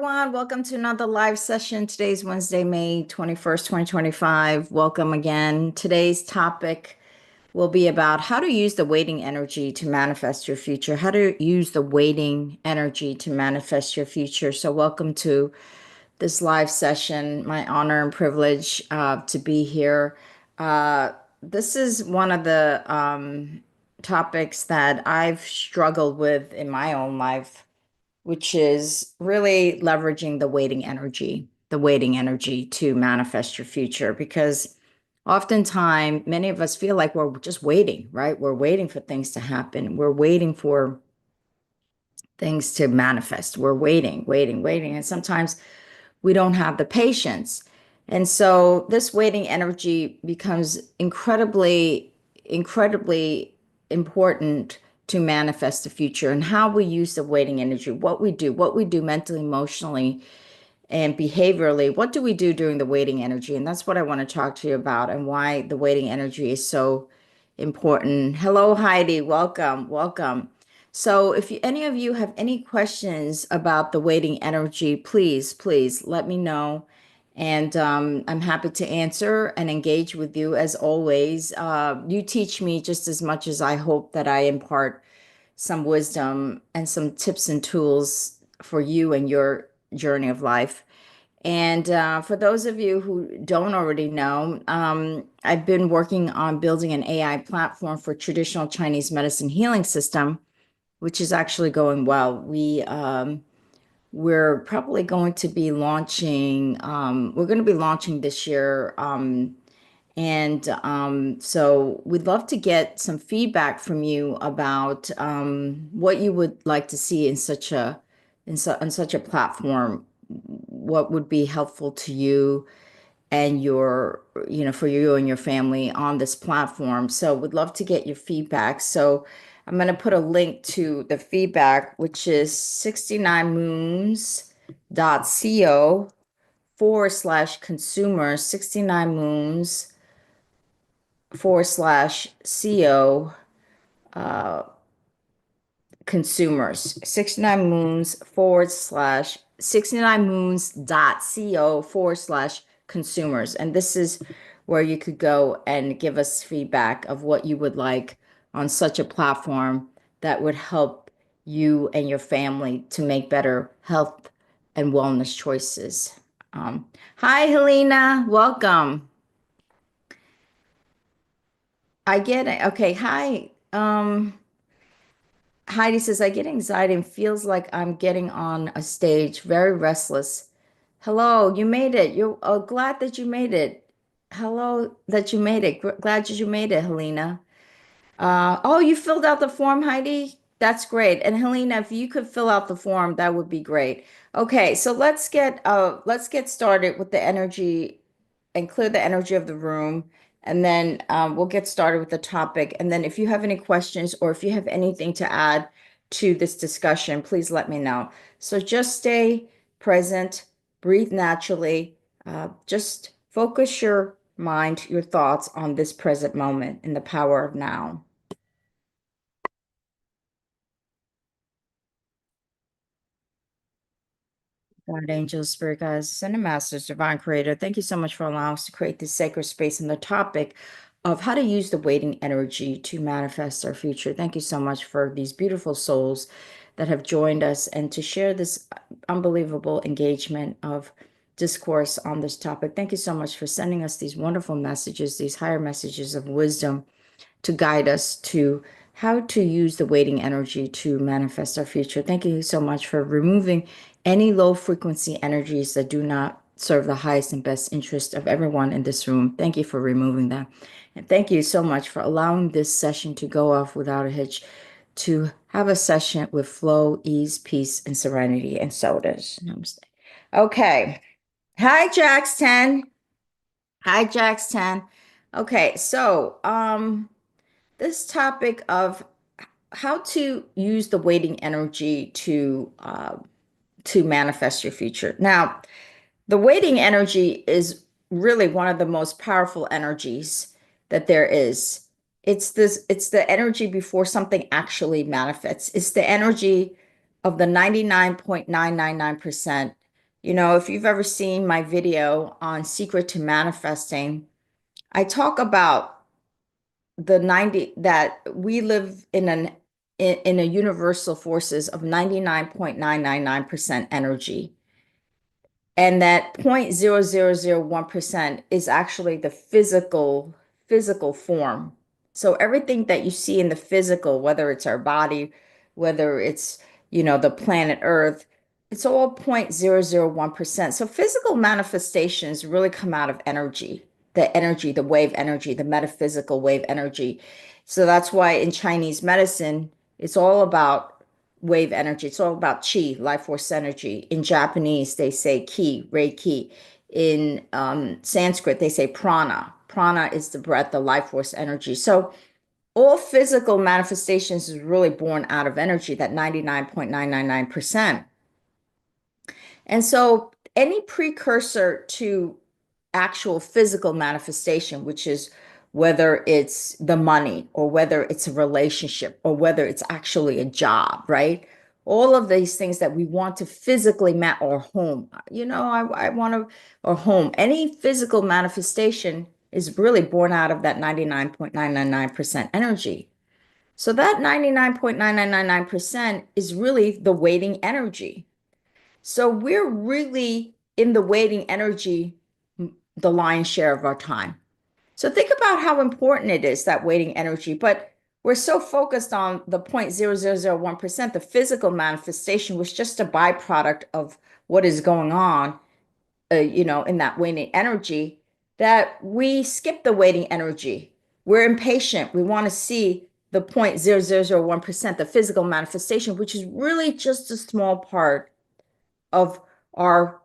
everyone. Welcome to another live session. Today's Wednesday, May 21st, 2025. Welcome again. Today's topic will be about how to use the waiting energy to manifest your future. How to use the waiting energy to manifest your future. So, welcome to this live session. My honor and privilege to be here. This is one of the topics that I've struggled with in my own life, which is really leveraging the waiting energy to manifest your future. Because oftentimes, many of us feel like we're just waiting, right? We're waiting for things to happen. We're waiting for things to manifest. We're waiting, waiting, waiting. And sometimes we don't have the patience. And so this waiting energy becomes incredibly important to manifest the future, and how we use the waiting energy, what we do mentally, emotionally, and behaviorally. What do we do during the waiting energy? And that's what I want to talk to you about, and why the waiting energy is so important. Hello, Heidi. Welcome. Welcome. So, if any of you have any questions about the waiting energy, please let me know. And I'm happy to answer and engage with you as always. You teach me just as much as I hope that I impart some wisdom and some tips and tools for you and your journey of life. And for those of you who don't already know, I've been working on building an AI platform for traditional Chinese medicine healing system, which is actually going well. We're probably going to be launching. We're going to be launching this year, and so we'd love to get some feedback from you about what you would like to see in such a platform. What would be helpful to you and for you and your family on this platform. So we'd love to get your feedback. So I'm going to put a link to the feedback, which is 69moons.co/consumer, 69moons/co consumers, 69 moons forward slash 69 moons.co/consumers. And this is where you could go and give us feedback of what you would like on such a platform that would help you and your family to make better health and wellness choices. Hi, Helena. Welcome. I get it. Okay. Hi. Heidi says, I get anxiety and feels like I'm getting on a stage, very restless. Hello, you made it. You're glad that you made it. Hello, that you made it. Glad that you made it, Helena. Oh, you filled out the form, Heidi? That's great. And Helena, if you could fill out the form, that would be great. Okay, so let's get started with the energy and clear the energy of the room. And then we'll get started with the topic. And then if you have any questions or if you have anything to add to this discussion, please let me know. So just stay present, breathe naturally, just focus your mind, your thoughts on this present moment in the power of now. God, angels, spirit guides, Ascended Masters, divine creator, thank you so much for allowing us to create this sacred space and the topic of how to use the waiting energy to manifest our future. Thank you so much for these beautiful souls that have joined us and to share this unbelievable engagement of discourse on this topic. Thank you so much for sending us these wonderful messages, these higher messages of wisdom to guide us to how to use the waiting energy to manifest our future. Thank you so much for removing any low frequency energies that do not serve the highest and best interest of everyone in this room. Thank you for removing them. And thank you so much for allowing this session to go off without a hitch, to have a session with flow, ease, peace, and serenity. And so it is. Namaste. Okay. Hi, Jax 10. Hi, Jax 10. Okay, so this topic of how to use the waiting energy to manifest your future. Now, the waiting energy is really one of the most powerful energies that there is. It's the energy before something actually manifests. It's the energy of the 99.999% If you've ever seen my video on Secret to Manifesting, I talk about the 90 that we live in a universal forces of 99.999% energy. And that 0.0001% is actually the physical form. So everything that you see in the physical, whether it's our body, whether it's, the planet Earth, it's all 0.001%. So physical manifestations really come out of energy, the wave energy, the metaphysical wave energy. So that's why in Chinese medicine, it's all about wave energy. It's all about chi, life force energy. In Japanese, they say ki, reiki. In Sanskrit, they say prana. Prana is the breath, the life force energy. So all physical manifestations is really born out of energy, that 99.999%. And so any precursor to actual physical manifestation, which is whether it's the money or whether it's a relationship or whether it's actually a job, right? All of these things that we want to physically or home, I want to, or home, any physical manifestation is really born out of that 99.999% energy. So that 99.9999% is really the waiting energy. So we're really in the waiting energy the lion's share of our time. So think about how important it is, that waiting energy. But we're so focused on the 0.0001%, the physical manifestation was just a byproduct of what is going on, in that waiting energy, that we skip the waiting energy. We're impatient. We want to see the 0.0001%, the physical manifestation, which is really just a small part of our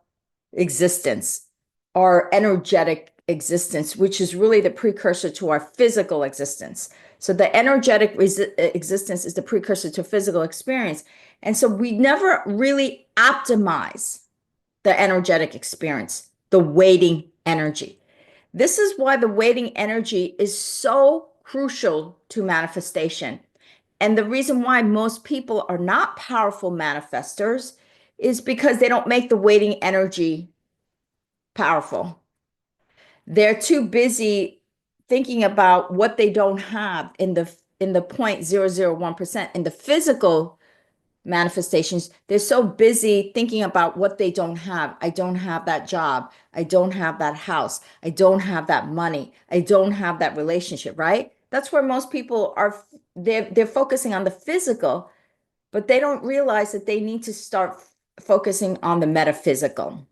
existence, our energetic existence, which is really the precursor to our physical existence. So the energetic existence is the precursor to physical experience. And so we never really optimize the energetic experience, the waiting energy. This is why the waiting energy is so crucial to manifestation. And the reason why most people are not powerful manifestors is because they don't make the waiting energy powerful. They're too busy thinking about what they don't have in the 0.001% in the physical manifestations. They're so busy thinking about what they don't have. I don't have that job. I don't have that house. I don't have that money. I don't have that relationship, right? That's where most people are. They're focusing on the physical, but they don't realize that they need to start focusing on the metaphysical.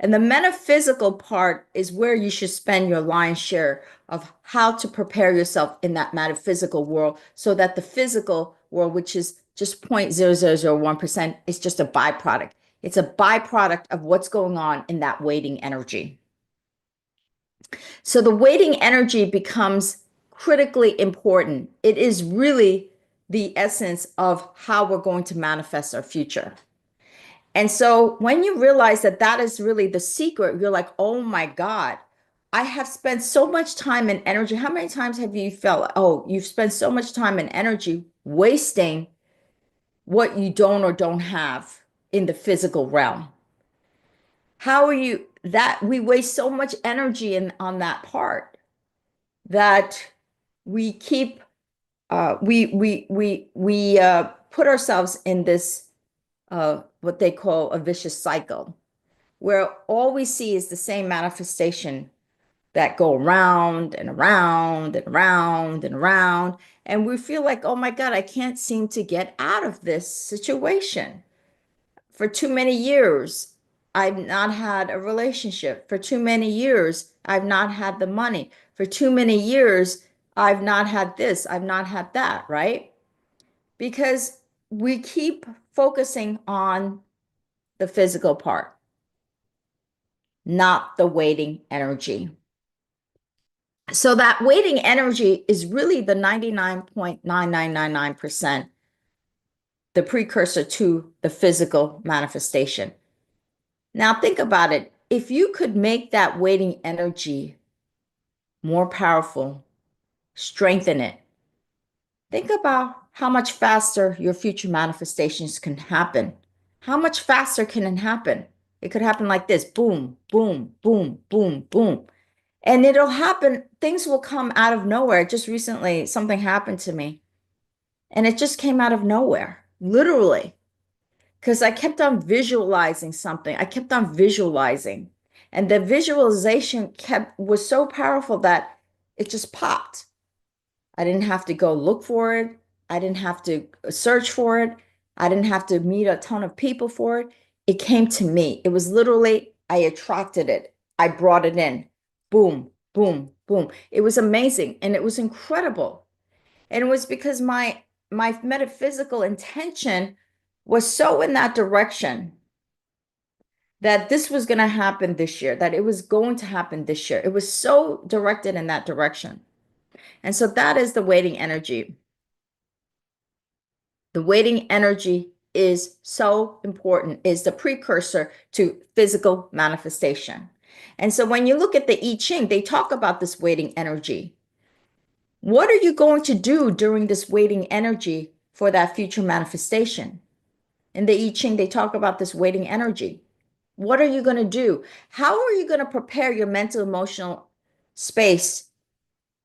And the metaphysical part is where you should spend your lion's share of how to prepare yourself in that metaphysical world so that the physical world, which is just 0.0001%, is just a byproduct. It's a byproduct of what's going on in that waiting energy. So the waiting energy becomes critically important. It is really the essence of how we're going to manifest our future. And so when you realize that that is really the secret, you're like, oh my God, I have spent so much time and energy. How many times have you felt, oh, you've spent so much time and energy wasting what you don't or don't have in the physical realm? How are you that we waste so much energy on that part that we keep we put ourselves in this what they call a vicious cycle where all we see is the same manifestation that go around and around and around and around. And we feel like, oh my God, I can't seem to get out of this situation. For too many years, I've not had a relationship. For too many years, I've not had the money. For too many years, I've not had this, I've not had that, right? Because we keep focusing on the physical part, not the waiting energy. So that waiting energy is really the 99.9999%, the precursor to the physical manifestation. Now think about it. If you could make that waiting energy more powerful, strengthen it, think about how much faster your future manifestations can happen. How much faster can it happen? It could happen like this, boom, boom, boom, boom, boom. And it'll happen, things will come out of nowhere. Just recently, something happened to me, and it just came out of nowhere, literally, because I kept on visualizing something. I kept on visualizing, and the visualization kept was so powerful that it just popped. I didn't have to go look for it. I didn't have to search for it. I didn't have to meet a ton of people for it. It came to me. It was literally, I attracted it. I brought it in. Boom, boom, boom. It was amazing and it was incredible. And it was because my metaphysical intention was so in that direction that this was going to happen this year, that it was going to happen this year. It was so directed in that direction. And so that is the waiting energy. The waiting energy is so important, is the precursor to physical manifestation. And so when you look at the I Ching, they talk about this waiting energy. What are you going to do during this waiting energy for that future manifestation? In the I Ching, they talk about this waiting energy. What are you going to do? How are you going to prepare your mental, emotional space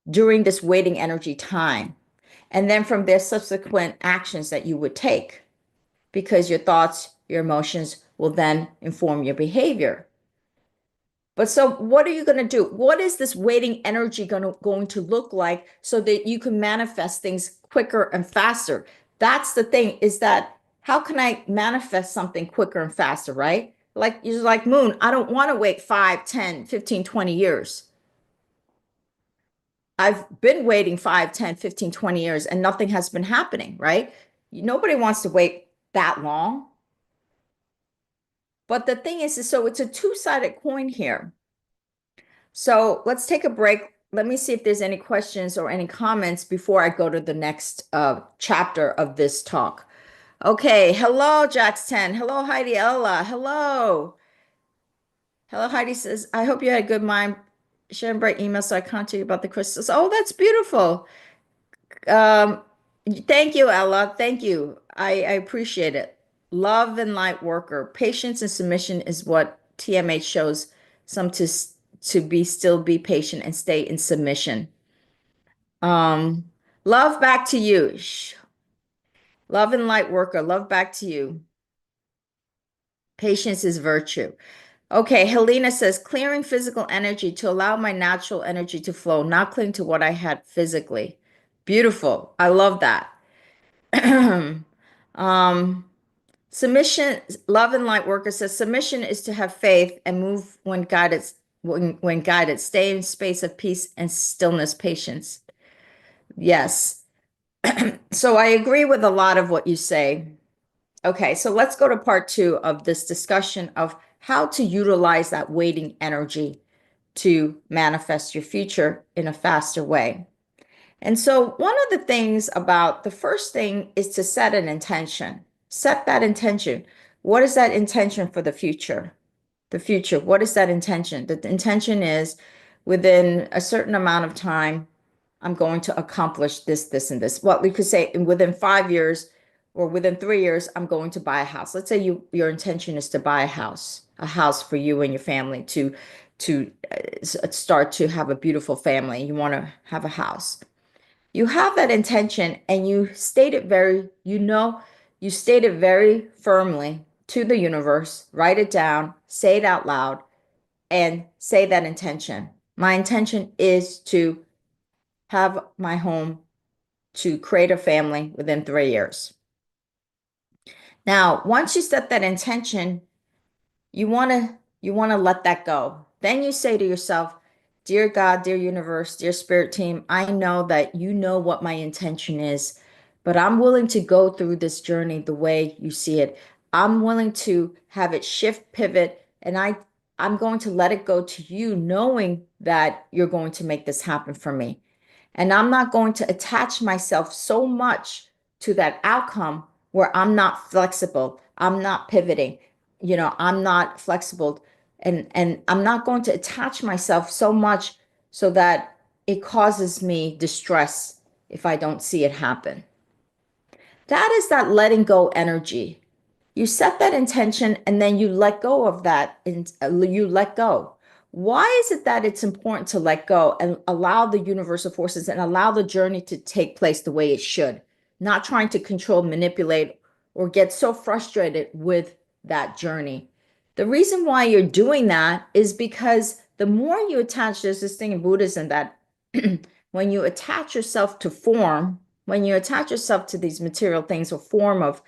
during this waiting energy time? And then from there, subsequent actions that you would take, because your thoughts, your emotions will then inform your behavior. But so what are you going to do? What is this waiting energy going to look like so that you can manifest things quicker and faster? That's the thing, is that how can I manifest something quicker and faster, right? Like you're like, Moon, I don't want to wait 5, 10, 15, 20 years. I've been waiting 5, 10, 15, 20 years and nothing has been happening, right? Nobody wants to wait that long. But the thing is so it's a two-sided coin here. So let's take a break. Let me see if there's any questions or any comments before I go to the next chapter of this talk. Okay. Hello, Jax 10. Hello, Heidi Ella. Hello. Hello, Heidi says, I hope you had a good mind. Sharing bright email so I contact you about the crystals. Oh, that's beautiful. Um, Thank you, Ella. Thank you. I appreciate it. Love and light worker. Patience and submission is what TMH shows some to be still be patient and stay in submission. Um, Love back to you. Love and light worker. Love back to you. Patience is virtue. Okay, Helena says, clearing physical energy to allow my natural energy to flow, not cling to what I had physically. Beautiful. I love that. um, Submission, love and light worker says submission is to have faith and move when guided, when guided, stay in space of peace and stillness, patience. Yes. So I agree with a lot of what you say. Okay, so let's go to part 2 of this discussion of how to utilize that waiting energy to manifest your future in a faster way. And so, one of the things about the first thing is to set an intention. Set that intention. What is that intention for the future? The future, what is that intention? The intention is within a certain amount of time, I'm going to accomplish this, this, and this. Well, we could say within 5 years or within 3 years, I'm going to buy a house. Let's say your intention is to buy a house for you and your family to start to have a beautiful family. You want to have a house. You have that intention and you state it you state it very firmly to the universe, write it down, say it out loud, and say that intention. My intention is to have my home, to create a family within 3 years. Now, once you set that intention, you want to let that go. Then you say to yourself, dear God, dear universe, dear spirit team, I know that you know what my intention is, but I'm willing to go through this journey the way you see it. I'm willing to have it shift, pivot, and I'm going to let it go to you, knowing that you're going to make this happen for me. And I'm not going to attach myself so much to that outcome where I'm not flexible, I'm not pivoting, I'm not flexible, and I'm not going to attach myself so much so that it causes me distress if I don't see it happen. That is that letting go energy. You set that intention and then you let go of that and you let go. Why is it that it's important to let go and allow the universal forces and allow the journey to take place the way it should? Not trying to control, manipulate, or get so frustrated with that journey. The reason why you're doing that is because the more you attach, there's this thing in Buddhism that when you attach yourself to form, when you attach yourself to these material things or form of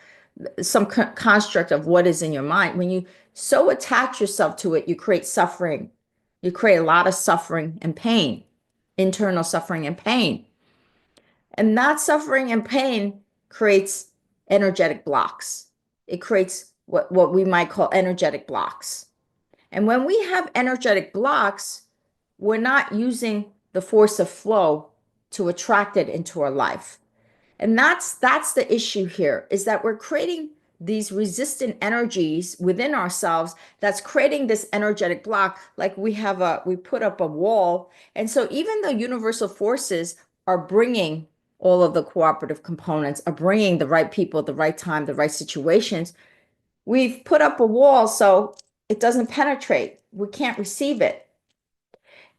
some construct of what is in your mind, when you so attach yourself to it, you create suffering. You create a lot of suffering and pain, internal suffering and pain. And that suffering and pain creates energetic blocks. It creates what we might call energetic blocks. And when we have energetic blocks, we're not using the force of flow to attract it into our life. And that's the issue here, is that we're creating these resistant energies within ourselves that's creating this energetic block. Like we put up a wall. And so even the universal forces are bringing all of the cooperative components, are bringing the right people at the right time, the right situations. We've put up a wall so it doesn't penetrate. We can't receive it.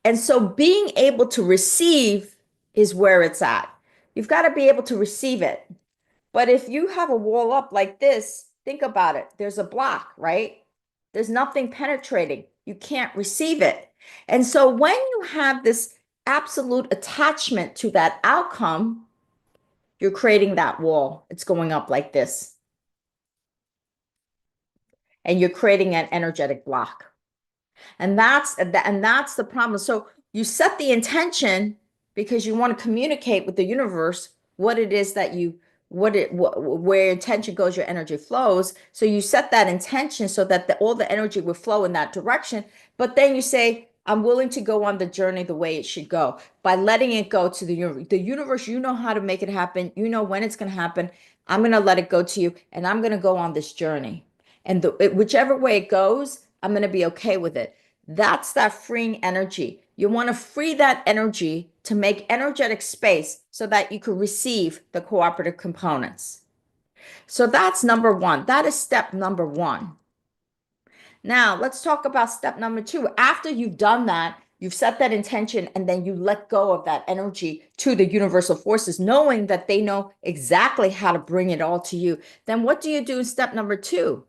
And so being able to receive is where it's at. You've got to be able to receive it. But if you have a wall up like this, think about it. There's a block, right? There's nothing penetrating. You can't receive it. And so when you have this absolute attachment to that outcome, you're creating that wall. It's going up like this. And you're creating an energetic block. And that's the problem. So you set the intention because you want to communicate with the universe what it is that you where intention goes, your energy flows. So you set that intention so that all the energy will flow in that direction. But then you say, I'm willing to go on the journey the way it should go by letting it go to the universe. The universe, you know how to make it happen. You know when it's going to happen. I'm going to let it go to you, and I'm going to go on this journey. And whichever way it goes, I'm going to be okay with it. That's that freeing energy. You want to free that energy to make energetic space so that you can receive the cooperative components. So that's number one. That is step number one. Now, let's talk about step number two. After you've done that, you've set that intention, and then you let go of that energy to the universal forces, knowing that they know exactly how to bring it all to you. Then what do you do in step number two?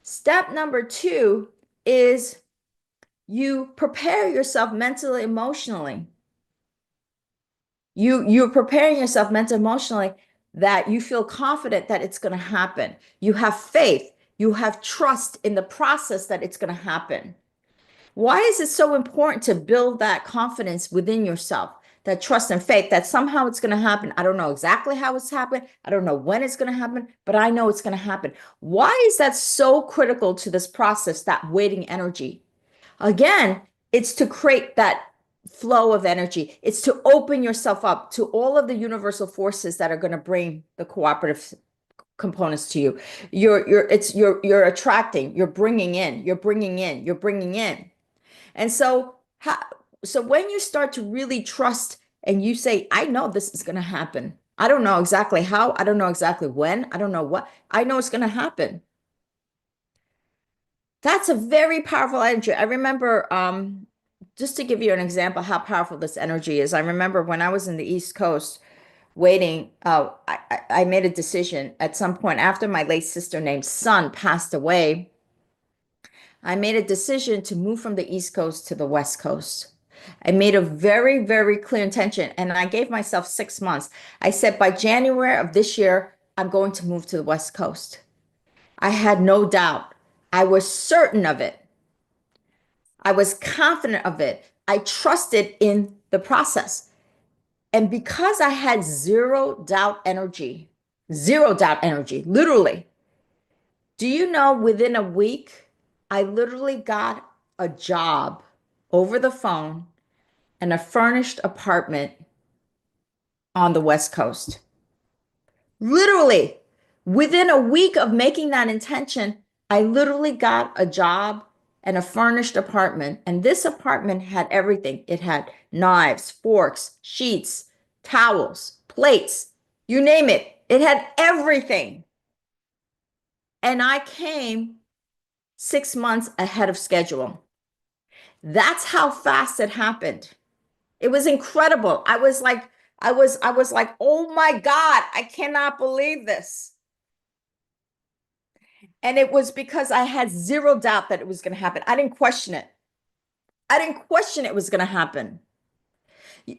Step number two is you prepare yourself mentally, emotionally. You're preparing yourself mentally, emotionally, that you feel confident that it's going to happen. You have faith. You have trust in the process that it's going to happen. Why is it so important to build that confidence within yourself, that trust and faith that somehow it's going to happen? I don't know exactly how it's happened. I don't know when it's going to happen, but I know it's going to happen. Why is that so critical to this process, that waiting energy? Again, it's to create that flow of energy. It's to open yourself up to all of the universal forces that are going to bring the cooperative components to you. You're attracting, you're bringing in, you're bringing in, you're bringing in. And so so when you start to really trust and you say, I know this is going to happen. I don't know exactly how, I don't know exactly when, I don't know what, I know it's going to happen. That's a very powerful energy. I remember, just to give you an example how powerful this energy is. I remember when I was in the East Coast waiting, I made a decision at some point after my late sister named son passed away. I made a decision to move from the East Coast to the West Coast. I made a very, very clear intention, and I gave myself 6 months. I said by January of this year, I'm going to move to the West Coast. I had no doubt. I was certain of it. I was confident of it. I trusted in the process. And because I had zero doubt energy, literally, do you know within a week, I literally got a job over the phone and a furnished apartment on the West Coast. Literally, within a week of making that intention, I literally got a job and a furnished apartment. And this apartment had everything. It had knives, forks, sheets, towels, plates, you name it. It had everything. And I came 6 months ahead of schedule. That's how fast it happened. It was incredible. I was like, oh my God, I cannot believe this. And it was because I had zero doubt that it was going to happen. I didn't question it. I didn't question it was going to happen.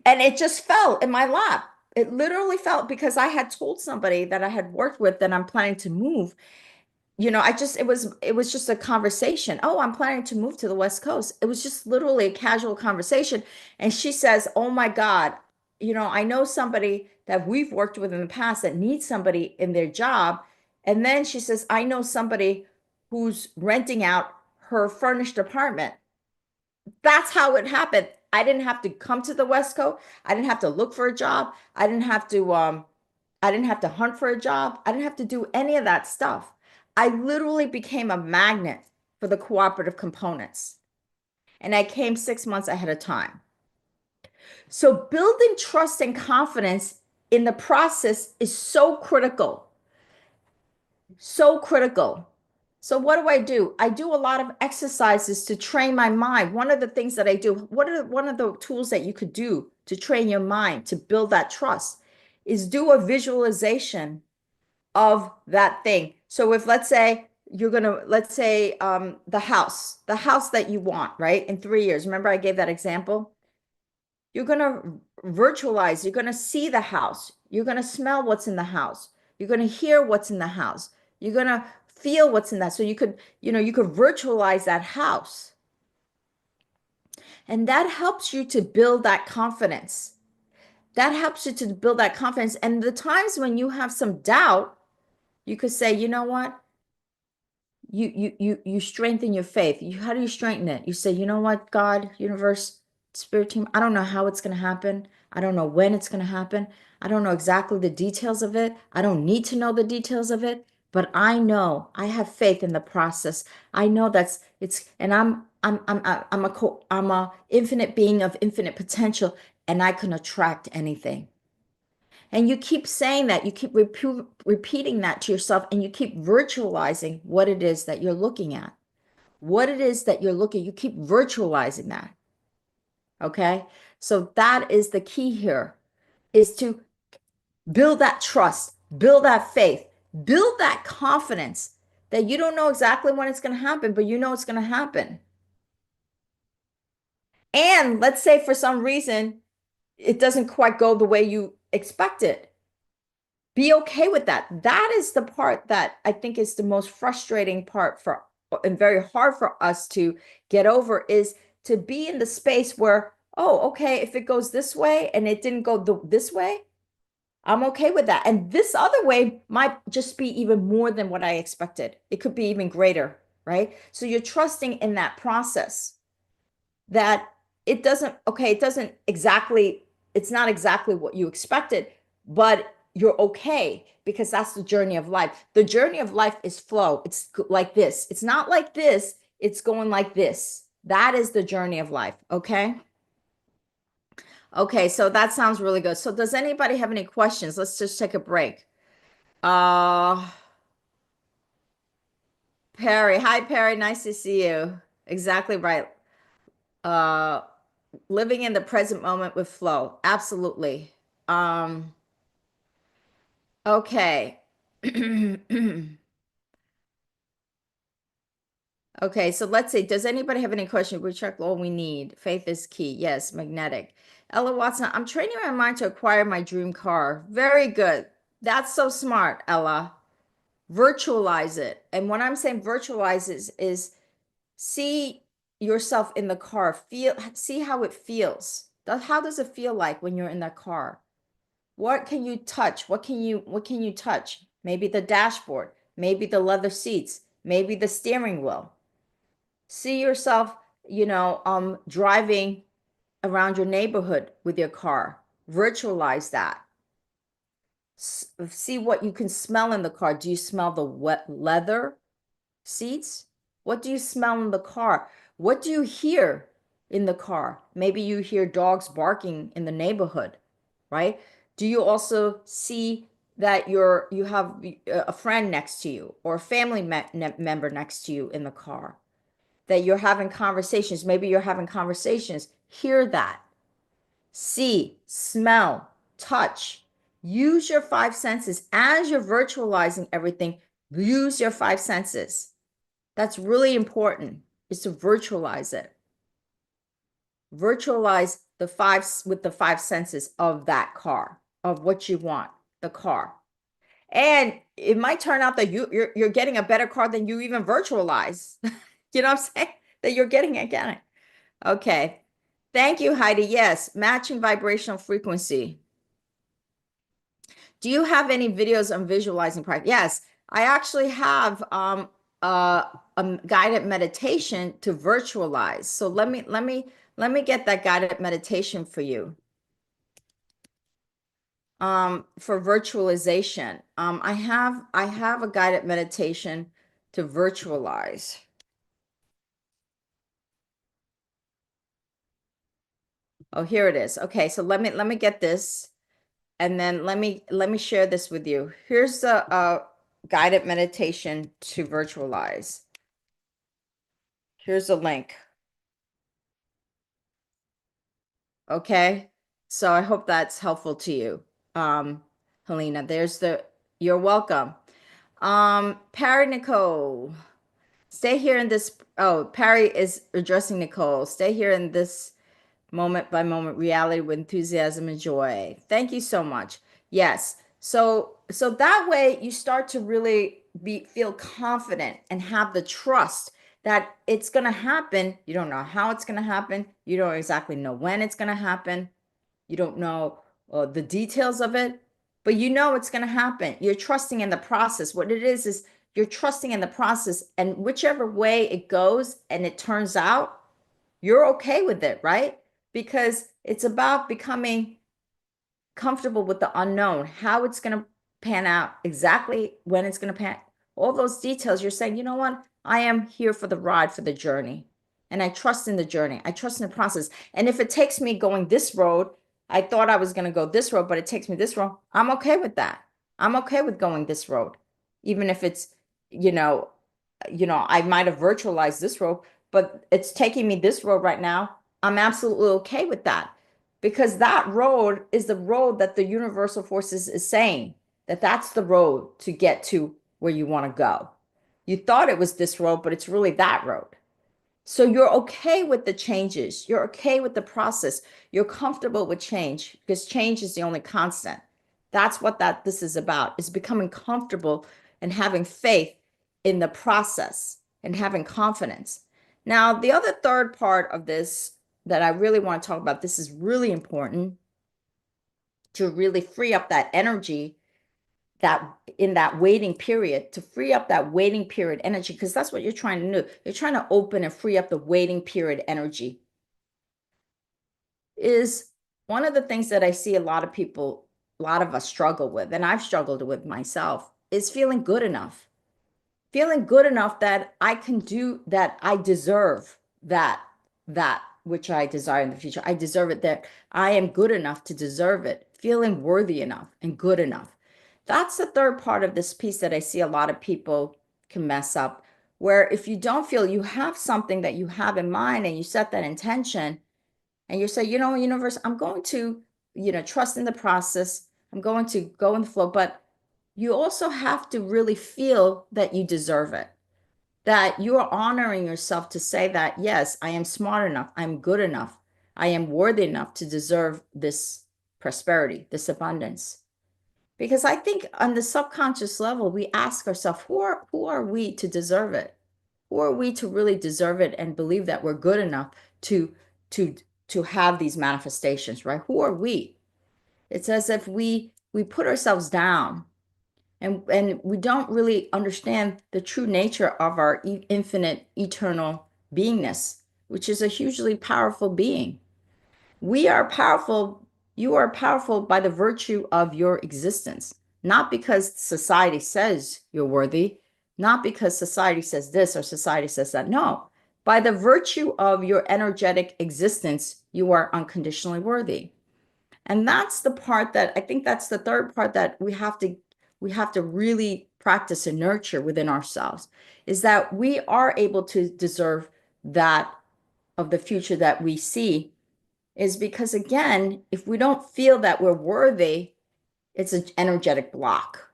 And it just fell in my lap. It literally fell because I had told somebody that I had worked with that I'm planning to move. It was just a conversation. Oh, I'm planning to move to the West Coast. It was just literally a casual conversation. And she says, "Oh my God, I know somebody that we've worked with in the past that needs somebody in their job." And then she says, "I know somebody who's renting out her furnished apartment." That's how it happened. I didn't have to come to the West Coast. I didn't have to look for a job. I didn't have to hunt for a job. I didn't have to do any of that stuff. I literally became a magnet for the cooperative components. And I came 6 months ahead of time. So building trust and confidence in the process is so critical. So critical. So what do? I do a lot of exercises to train my mind. One of the things that I do, one of the tools that you could do to train your mind to build that trust is do a visualization of that thing. So if let's say the house that you want, right? In 3 years. Remember I gave that example? You're going to virtualize, you're going to see the house. You're going to smell what's in the house. You're going to hear what's in the house. You're going to feel what's in that. So you could virtualize that house. And that helps you to build that confidence. That helps you to build that confidence. And the times when you have some doubt, you could say, you know what? You strengthen your faith. How do you strengthen it? You say, you know what, God, universe, spirit team, I don't know how it's going to happen. I don't know when it's going to happen. I don't know exactly the details of it. I don't need to know the details of it, but I know I have faith in the process. I know and I'm a infinite being of infinite potential, and I can attract anything. And you keep saying that, you keep repeating that to yourself, and you keep virtualizing what it is that you're looking at. What it is that you're looking, you keep virtualizing that. Okay? So that is the key here, is to build that trust, build that faith, build that confidence that you don't know exactly when it's going to happen, but you know it's going to happen. And let's say for some reason it doesn't quite go the way you expected. Be okay with that. That is the part that I think is the most frustrating part and very hard for us to get over, is to be in the space where, oh, okay, if it goes this way and it didn't go this way, I'm okay with that. And this other way might just be even more than what I expected. It could be even greater, right? So you're trusting in that process, that it's not exactly what you expected, but you're okay because that's the journey of life. The journey of life is flow. It's like this. It's not like this. It's going like this. That is the journey of life. Okay. Okay. So that sounds really good. So does anybody have any questions? Let's just take a break. Uh, Perry. Hi, Perry. Nice to see you. Exactly right. Uh, Living in the present moment with flow. Absolutely. Um, okay. Okay, so let's see. Does anybody have any questions? We check all we need. Faith is key. Yes, magnetic. Ella Watson, I'm training my mind to acquire my dream car. Very good. That's so smart, Ella. Virtualize it. And what I'm saying virtualize is see yourself in the car. See how it feels. How does it feel like when you're in that car? What can you touch? What can you touch? Maybe the dashboard, maybe the leather seats, maybe the steering wheel. See yourself, driving around your neighborhood with your car. Virtualize that. See what you can smell in the car. Do you smell the wet leather seats? What do you smell in the car? What do you hear in the car? Maybe you hear dogs barking in the neighborhood, right? Do you also see that you have a friend next to you or a family member next to you in the car, that you're having conversations. Maybe you're having conversations. Hear that. See, smell, touch. Use your five senses as you're virtualizing everything. Use your five senses. That's really important, is to virtualize it. Virtualize the five with the five senses of that car, of what you want, the car. And it might turn out that you're getting a better car than you even virtualize. You know what I'm saying? That you're getting again. Okay. Thank you, Heidi. Yes, matching vibrational frequency. Do you have any videos on visualizing practice? Yes, I actually have a guided meditation to virtualize. So let me get that guided meditation for you. For virtualization. I have a guided meditation to virtualize. Oh, here it is. Okay, so let me get this, and then let me share this with you. Here's the guided meditation to virtualize. Here's a link. Okay, so I hope that's helpful to you, Helena. You're welcome. Perry Nicole, stay here in this. Oh, Perry is addressing Nicole. Stay here in this moment by moment reality with enthusiasm and joy. Thank you so much. Yes. So that way you start to really feel confident and have the trust that it's going to happen. You don't know how it's going to happen. You don't exactly know when it's going to happen. You don't know the details of it, but you know it's going to happen. You're trusting in the process. What it is you're trusting in the process, and whichever way it goes and it turns out, you're okay with it, right? Because it's about becoming comfortable with the unknown, how it's going to pan out, exactly when it's going to pan, all those details. You're saying, you know what? I am here for the ride, for the journey. And I trust in the journey. I trust in the process. And if it takes me going this road, I thought I was going to go this road, but it takes me this road. I'm okay with that. I'm okay with going this road, even if it's, you know, I might have virtualized this road, but it's taking me this road right now. I'm absolutely okay with that, because that road is the road that the universal forces is saying that that's the road to get to where you want to go. You thought it was this road, but it's really that road. So you're okay with the changes. You're okay with the process. You're comfortable with change because change is the only constant. That's what this is about, is becoming comfortable and having faith in the process and having confidence. Now, the other third part of this that I really want to talk about, this is really important to really free up that energy that in that waiting period, to free up that waiting period energy, because that's what you're trying to do. You're trying to open and free up the waiting period energy. Is one of the things that I see a lot of us struggle with, and I've struggled with myself, is feeling good enough. Feeling good enough that I can do that, I deserve that which I desire in the future. I deserve it, that I am good enough to deserve it. Feeling worthy enough and good enough. That's the third part of this piece that I see a lot of people can mess up, where if you don't feel you have something that you have in mind and you set that intention and you say, universe, I'm going to, trust in the process. I'm going to go in the flow, but you also have to really feel that you deserve it, that you are honoring yourself to say that, yes, I am smart enough. I'm good enough. I am worthy enough to deserve this prosperity, this abundance. Because I think on the subconscious level, we ask ourselves, who are we to deserve it? Who are we to really deserve it and believe that we're good enough to to to have these manifestations, right? Who are we? It's as if we put ourselves down, and we don't really understand the true nature of our infinite eternal beingness, which is a hugely powerful being. We are powerful. You are powerful by the virtue of your existence, not because society says you're worthy, not because society says this or society says that. No, by the virtue of your energetic existence, you are unconditionally worthy. And that's the part that I think, that's the third part that we have to we have to really practice and nurture within ourselves is that we are able to deserve that of the future that we see is because, again, if we don't feel that we're worthy, it's an energetic block.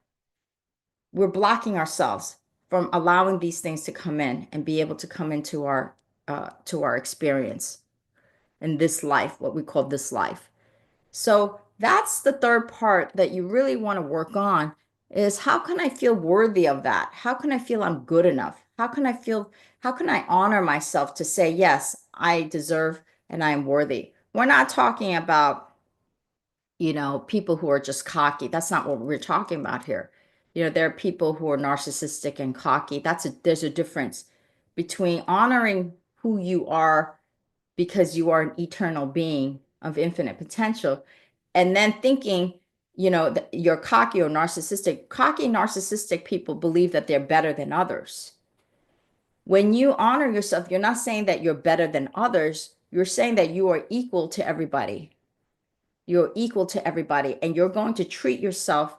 We're blocking ourselves from allowing these things to come in and be able to come into our to our experience in this life, what we call this life. So that's the third part that you really want to work on is how can I feel worthy of that? How can I feel I'm good enough? How can I honor myself to say, yes, I deserve and I am worthy? We're not talking about, people who are just cocky. That's not what we're talking about here. There are people who are narcissistic and cocky. There's a difference between honoring who you are because you are an eternal being of infinite potential. And then thinking, that you're cocky or narcissistic. Cocky, narcissistic people believe that they're better than others. When you honor yourself, you're not saying that you're better than others. You're saying that you are equal to everybody. You're equal to everybody, and you're going to treat yourself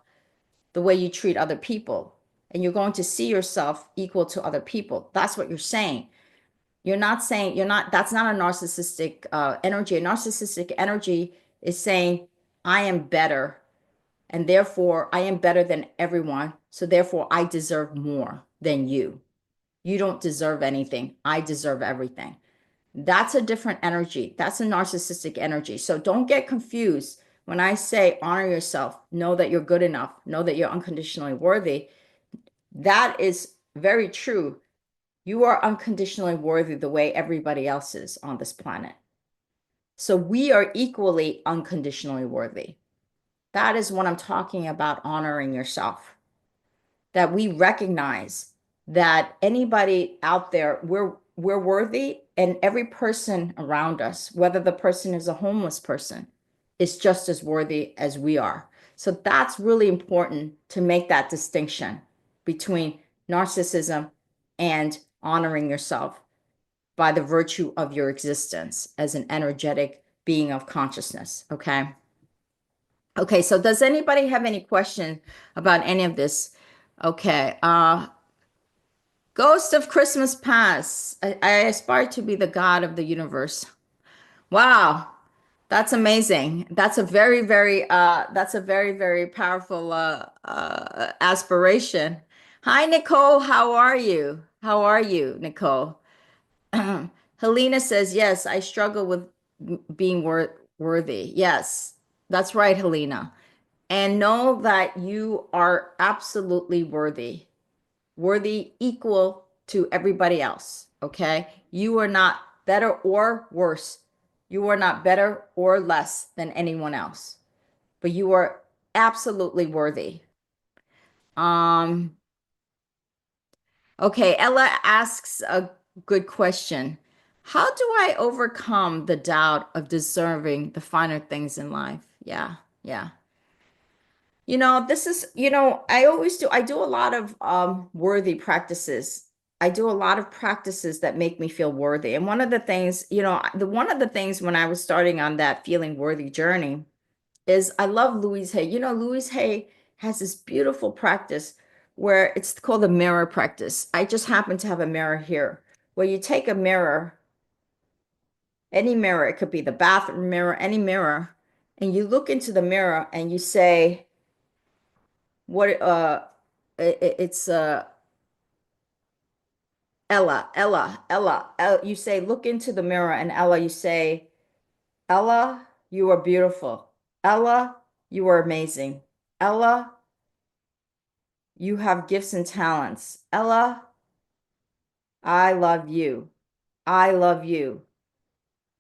the way you treat other people. And you're going to see yourself equal to other people. That's what you're saying. You're not saying that's not a narcissistic energy. A narcissistic energy is saying, I am better, and therefore I am better than everyone. So therefore I deserve more than you. You don't deserve anything. I deserve everything. That's a different energy. That's a narcissistic energy. So don't get confused. When I say honor yourself, know that you're good enough, know that you're unconditionally worthy. That is very true. You are unconditionally worthy the way everybody else is on this planet. So we are equally unconditionally worthy. That is what I'm talking about, honoring yourself. That we recognize that anybody out there, we're worthy, and every person around us, whether the person is a homeless person, is just as worthy as we are. So that's really important to make that distinction between narcissism and honoring yourself by the virtue of your existence as an energetic being of consciousness. Okay. Okay. So does anybody have any question about any of this? Okay. Ghost of Christmas Past. I aspire to be the god of the universe. Wow. That's amazing. That's a very, very powerful aspiration. Hi, Nicole. How are you? How are you, Nicole? Helena says, yes, I struggle with being worthy. Yes, that's right, Helena. And know that you are absolutely worthy, worthy equal to everybody else. Okay. You are not better or worse. You are not better or less than anyone else, but you are absolutely worthy. Um, Okay, Ella asks a good question. How do I overcome the doubt of deserving the finer things in life? Yeah, yeah. This is, I do a lot of worthy practices. I do a lot of practices that make me feel worthy. And one of the things, one of the things when I was starting on that feeling worthy journey is I love Louise Hay. Louise Hay has this beautiful practice where it's called the mirror practice. I just happen to have a mirror here where you take a mirror, any mirror, it could be the bathroom mirror, any mirror, and you look into the mirror and you say, what, it's Ella. You say, look into the mirror, and Ella, you say, Ella, you are beautiful. Ella, you are amazing. Ella, you have gifts and talents. Ella, I love you. I love you.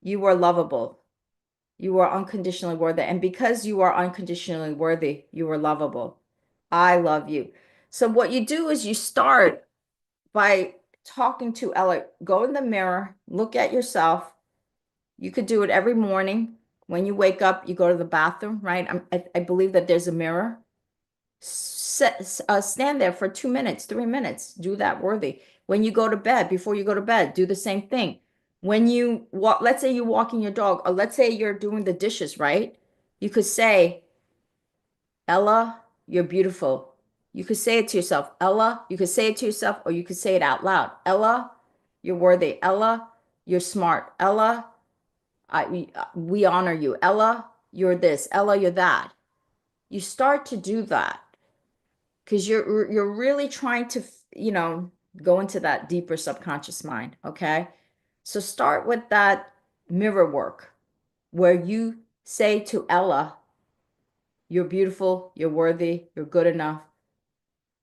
You are lovable. You are unconditionally worthy. And because you are unconditionally worthy, you are lovable. I love you. So what you do is you start by talking to Ella. Go in the mirror, look at yourself. You could do it every morning. When you wake up, you go to the bathroom, right? I believe that there's a mirror. Stand there for 2 minutes, 3 minutes. Do that worthy. When you go to bed, before you go to bed, do the same thing. When you walk, let's say you're walking your dog, or let's say you're doing the dishes, right? You could say, Ella, you're beautiful. You could say it to yourself, Ella. You could say it to yourself, or you could say it out loud. Ella, you're worthy. Ella, you're smart. Ella, we honor you. Ella, you're this. Ella, you're that. You start to do that because you're really trying to, go into that deeper subconscious mind, okay? So start with that mirror work where you say to Ella, you're beautiful, you're worthy, you're good enough,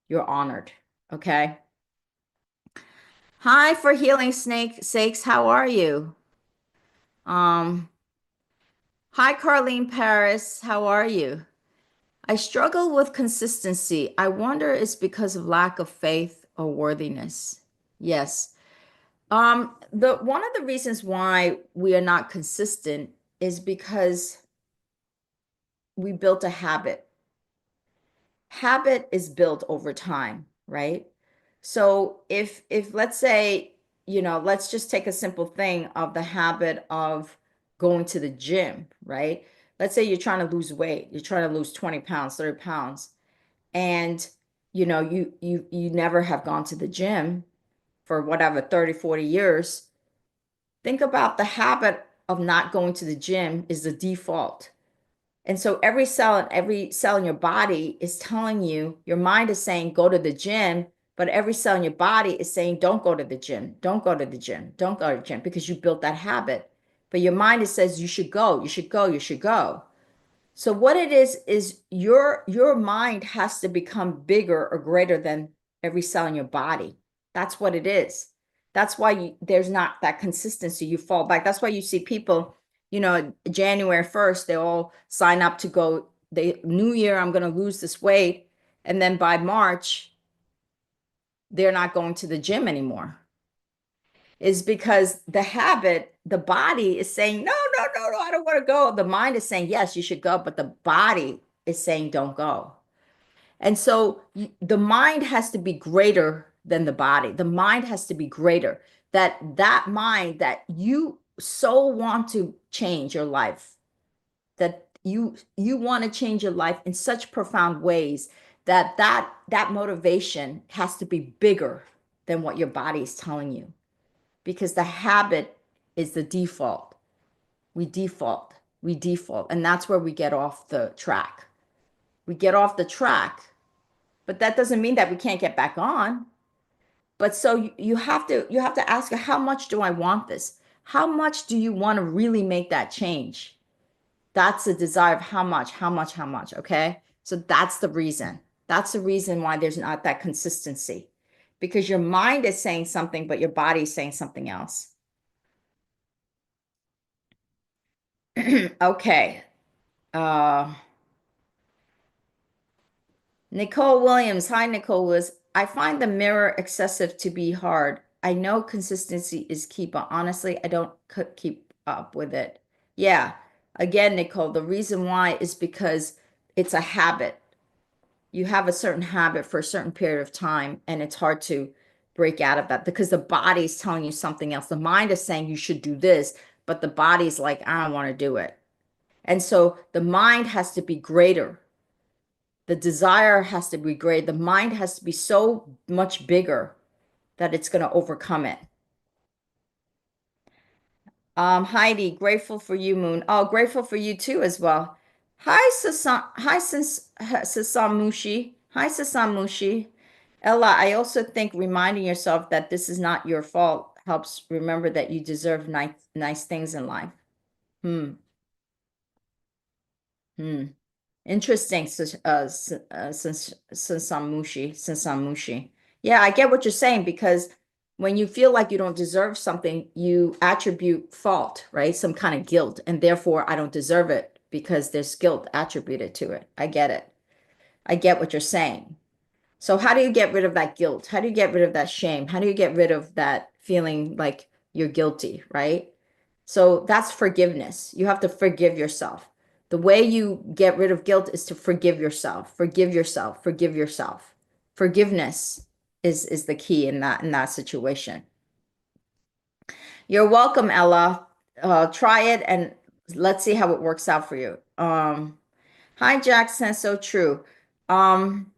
you're honored, okay? Hi, for healing snake sakes, how are you? Um, Hi, Carlene Paris, how are you? I struggle with consistency. I wonder it's because of lack of faith or worthiness. Yes. The one of the reasons why we are not consistent is because we built a habit. Habit is built over time, right? So if let's say, let's just take a simple thing of the habit of going to the gym, right? Let's say you're trying to lose weight, you're trying to lose 20 pounds, 30 pounds, and you never have gone to the gym for whatever 30, 40 years. Think about the habit of not going to the gym is the default. And so every cell in your body is telling you, your mind is saying, go to the gym, but every cell in your body is saying, don't go to the gym, don't go to the gym, don't go to the gym, because you built that habit. But your mind is says, you should go, you should go, you should go. So what it is your mind has to become bigger or greater than every cell in your body. That's what it is. That's why there's not that consistency. You fall back. That's why you see people, January 1st, they all sign up to go, New Year, I'm going to lose this weight. And then by March, they're not going to the gym anymore. Is because the habit, the body is saying, no, no, no, no, I don't want to go. The mind is saying, yes, you should go, but the body is saying, don't go. And so the mind has to be greater than the body. The mind has to be greater. That mind that you so want to change your life, that you want to change your life in such profound ways that motivation has to be bigger than what your body is telling you, because the habit is the default. We default, we default, and that's where we get off the track. We get off the track, but that doesn't mean that we can't get back on. But so you have to ask, how much do I want this? How much do you want to really make that change? That's the desire of how much, how much, how much, okay? So that's the reason. That's the reason why there's not that consistency. Because your mind is saying something, but your body is saying something else. Okay. Uh, Nicole Williams. Hi, Nicole Williams. I find the mirror excessive to be hard. I know consistency is key, but honestly, I don't keep up with it. Yeah. Again, Nicole, the reason why is because it's a habit. You have a certain habit for a certain period of time, and it's hard to break out of that because the body is telling you something else. The mind is saying you should do this, but the body's like, I don't want to do it. And so the mind has to be greater. The desire has to be great. The mind has to be so much bigger that it's going to overcome it. Heidi, grateful for you, Moon. Oh, grateful for you too as well. Hi, Sasamushi. Hi, Sasamushi. Ella, I also think reminding yourself that this is not your fault helps remember that you deserve nice things in life. Hmm. Hmm. Interesting, Sansamushi. Yeah, I get what you're saying, because when you feel like you don't deserve something, you attribute fault, right? Some kind of guilt, and therefore I don't deserve it because there's guilt attributed to it. I get it. I get what you're saying. So how do you get rid of that guilt? How do you get rid of that shame? How do you get rid of that feeling like you're guilty, right? So that's forgiveness. You have to forgive yourself. The way you get rid of guilt is to forgive yourself. Forgive yourself. Forgive yourself. Forgiveness is the key in that situation. You're welcome, Ella. Try it and let's see how it works out for you. Hi, Jackson. So true. Um,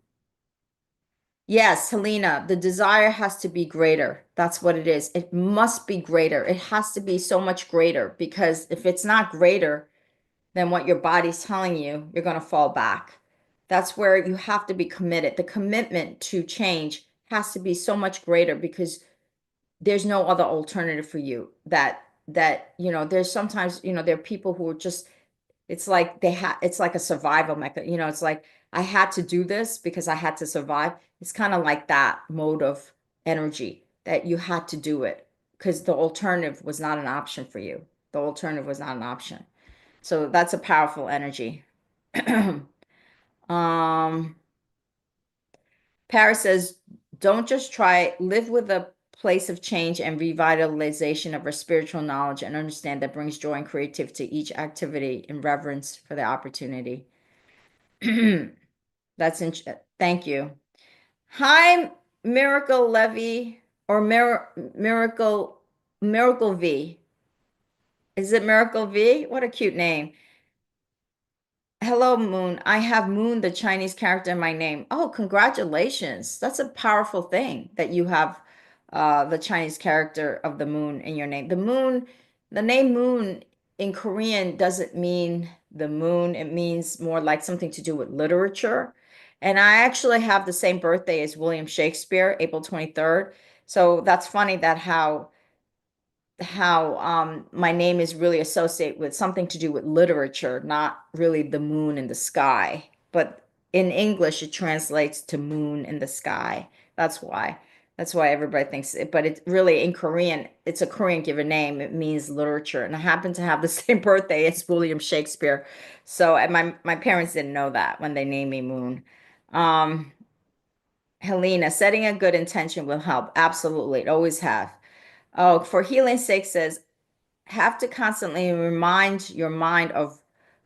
Yes, Helena, the desire has to be greater. That's what it is. It must be greater. It has to be so much greater because if it's not greater than what your body's telling you, you're going to fall back. That's where you have to be committed. The commitment to change has to be so much greater because there's no other alternative for you. There's sometimes, there are people who are just it's like it's like a survival mechanism. It's like I had to do this because I had to survive. It's kind of like that mode of energy that you had to do it because the alternative was not an option for you. The alternative was not an option. So that's a powerful energy. Um, Paris says, don't just try, live with a place of change and revitalization of our spiritual knowledge and understand that brings joy and creativity to each activity in reverence for the opportunity. That's in, thank you. Hi, Miracle Levy or Miracle V. Is it Miracle V? What a cute name. Hello, Moon. I have Moon, the Chinese character in my name. Oh, congratulations. That's a powerful thing that you have the Chinese character of the moon in your name. The name Moon in Korean doesn't mean the moon. It means more like something to do with literature. And I actually have the same birthday as William Shakespeare, April 23rd. So that's funny that how my name is really associated with something to do with literature, not really the moon in the sky. But in English, it translates to moon in the sky. That's why. That's why everybody thinks it. But it's really in Korean, it's a Korean given name. It means literature. And I happen to have the same birthday as William Shakespeare. So and my parents didn't know that when they named me Moon. Um, Helena, setting a good intention will help. Absolutely. It always have. Oh, for healing's sake says have to constantly remind your mind of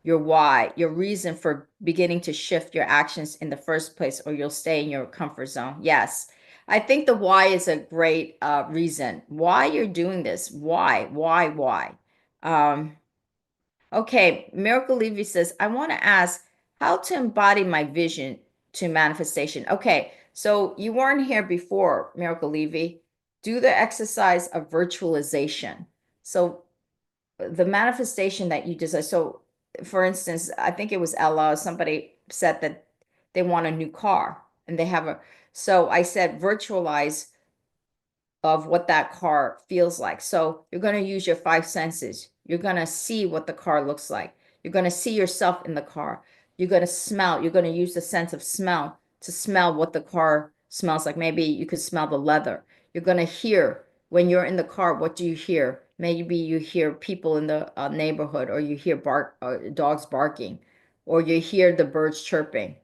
your why, your reason for beginning to shift your actions in the first place, or you'll stay in your comfort zone. Yes. I think the why is a great reason why you're doing this. Why? Um, okay, Miracle Levy says, I want to ask how to embody my vision to manifestation. Okay, so you weren't here before, Miracle Levy. Do the exercise of virtualization. So the manifestation that you desire. So, for instance, I think it was Ella, somebody said that they want a new car and they have a, so I said, virtualize of what that car feels like. So you're going to use your five senses. You're going to see what the car looks like. You're going to see yourself in the car. You're going to smell. You're going to use the sense of smell to smell what the car smells like. Maybe you could smell the leather. You're going to hear when you're in the car. What do you hear? Maybe you hear people in the neighborhood, or you hear dogs barking, or you hear the birds chirping.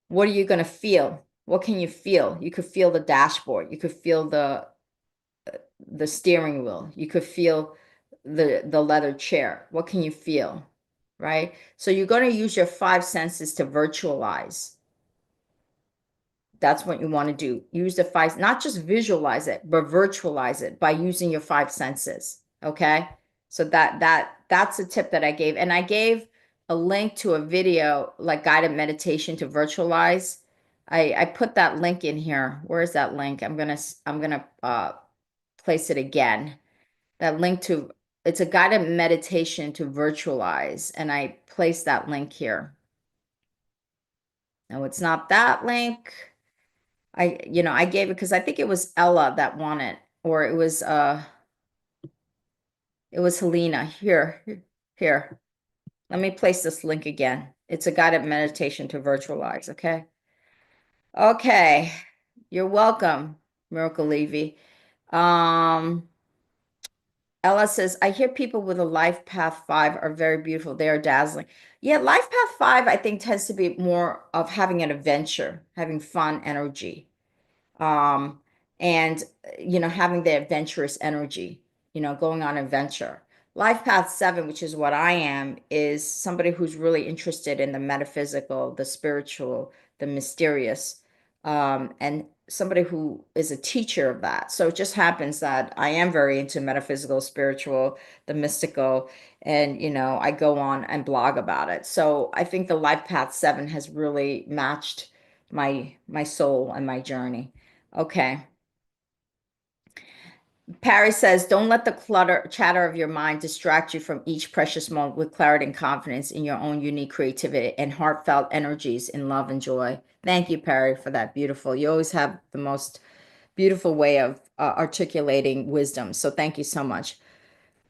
What are you going to feel? What can you feel? You could feel the dashboard. You could feel the steering wheel. You could feel the leather chair. What can you feel? Right? So you're going to use your five senses to virtualize. That's what you want to do. Use the five, not just visualize it, but virtualize it by using your five senses. Okay? So that's a tip that I gave. And I gave a link to a video like guided meditation to virtualize. I put that link in here. Where is that link? I'm gonna place it again. That link to it's a guided meditation to virtualize, and I placed that link here. No, it's not that link. I gave it because I think it was Ella that won it, or it was Helena. Here. Let me place this link again. It's a guided meditation to virtualize, okay? Okay. You're welcome, Miracle Levy. Um Ella says, I hear people with a life path five are very beautiful. They are dazzling. Yeah, life path five, I think, tends to be more of having an adventure, having fun energy, um, and having the adventurous energy, going on adventure. Life path seven, which is what I am, is somebody who's really interested in the metaphysical, the spiritual, the mysterious, and somebody who is a teacher of that. So it just happens that I am very into metaphysical, spiritual, the mystical, and I go on and blog about it. So I think the life path seven has really matched my soul and my journey. Okay. Parry says, don't let the chatter of your mind distract you from each precious moment with clarity and confidence in your own unique creativity and heartfelt energies in love and joy. Thank you, Parry, for that beautiful. You always have the most beautiful way of articulating wisdom. So thank you so much.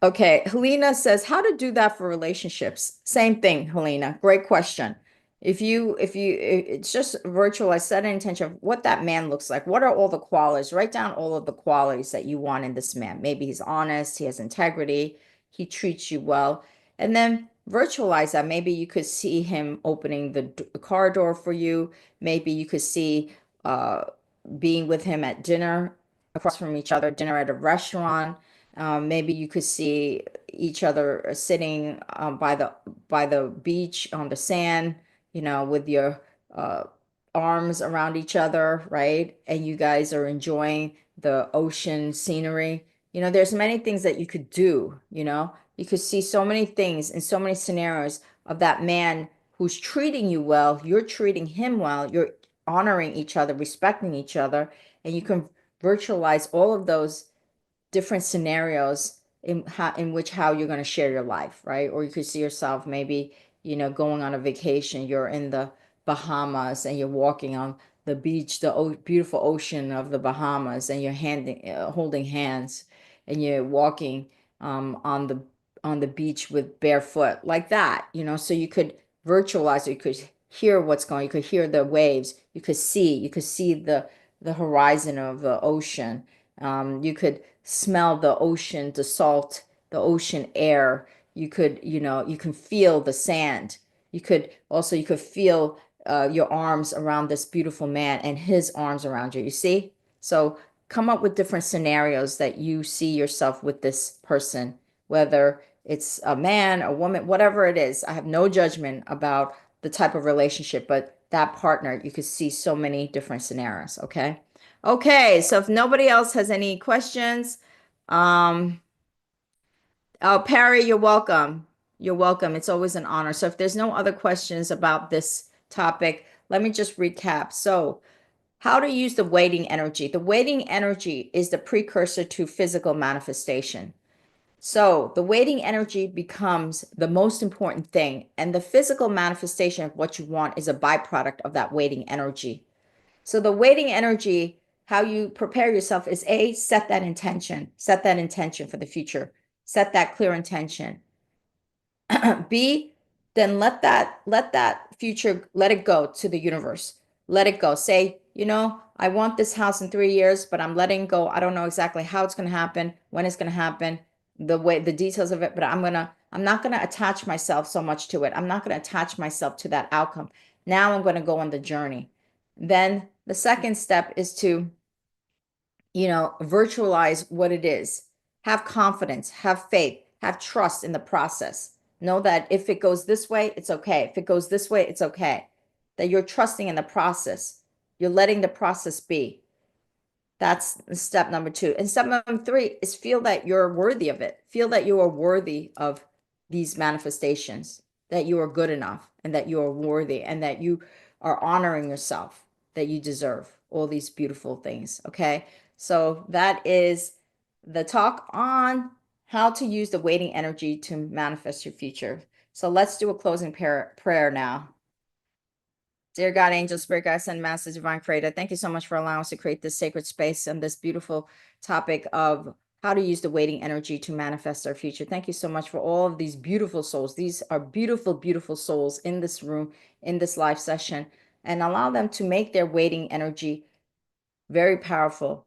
Okay, Helena says, how to do that for relationships? Same thing, Helena. Great question. It's just virtual. I set an intention of what that man looks like. What are all the qualities? Write down all of the qualities that you want in this man. Maybe he's honest, he has integrity, he treats you well. And then virtualize that. Maybe you could see him opening the car door for you. Maybe you could see uh, being with him at dinner across from each other, dinner at a restaurant. Maybe you could see each other sitting by the beach on the sand, with your uh, arms around each other, right? And you guys are enjoying the ocean scenery. There's many things that you could do, You could see so many things in so many scenarios of that man who's treating you well, you're treating him well, you're honoring each other, respecting each other, and you can virtualize all of those different scenarios in which how you're going to share your life, right? Or you could see yourself maybe, going on a vacation. You're in the Bahamas and you're walking on the beach, the beautiful ocean of the Bahamas, and you're holding hands, and you're walking on the beach with barefoot, like that, So you could virtualize it. You could hear what's going. You could hear the waves. You could see the horizon of the ocean. You could smell the ocean, the salt, the ocean air. You can feel the sand. You could feel your arms around this beautiful man and his arms around you. You see? So come up with different scenarios that you see yourself with this person, whether it's a man, a woman, whatever it is. I have no judgment about the type of relationship, but that partner, you could see so many different scenarios. Okay. Okay, so if nobody else has any questions, um, oh, Perry, you're welcome. You're welcome. It's always an honor. So if there's no other questions about this topic, let me just recap. So, how to use the waiting energy. The waiting energy is the precursor to physical manifestation. So, the waiting energy becomes the most important thing, and the physical manifestation of what you want is a byproduct of that waiting energy. So the waiting energy, how you prepare yourself is A, set that intention for the future, set that clear intention. B, then let that future, let it go to the universe. Let it go. Say, I want this house in 3 years, but I'm letting go. I don't know exactly how it's going to happen, when it's going to happen, the details of it, but I'm not going to attach myself so much to it. I'm not going to attach myself to that outcome. Now I'm going to go on the journey. Then the second step is to, virtualize what it is. Have confidence, have faith, have trust in the process. Know that if it goes this way, it's okay. If it goes this way, it's okay. That you're trusting in the process. You're letting the process be. That's step number 2. And step number 3 is feel that you're worthy of it. Feel that you are worthy of these manifestations, that you are good enough and that you are worthy and that you are honoring yourself, that you deserve all these beautiful things. Okay. So that is the talk on how to use the waiting energy to manifest your future. So let's do a closing prayer now. Dear God, angel, spirit guides, and master divine creator, thank you so much for allowing us to create this sacred space and this beautiful topic of how to use the waiting energy to manifest our future. Thank you so much for all of these beautiful souls. These are beautiful, beautiful souls in this room, in this live session, and allow them to make their waiting energy very powerful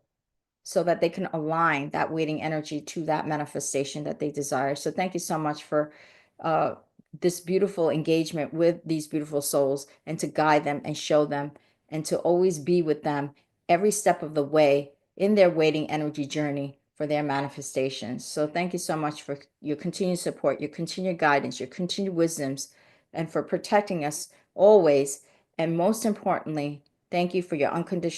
so that they can align that waiting energy to that manifestation that they desire. So thank you so much for uh, this beautiful engagement with these beautiful souls, and to guide them and show them and to always be with them every step of the way in their waiting energy journey for their manifestations. So thank you so much for your continued support, your continued guidance, your continued wisdoms, and for protecting us always. And most importantly, thank you for your unconditional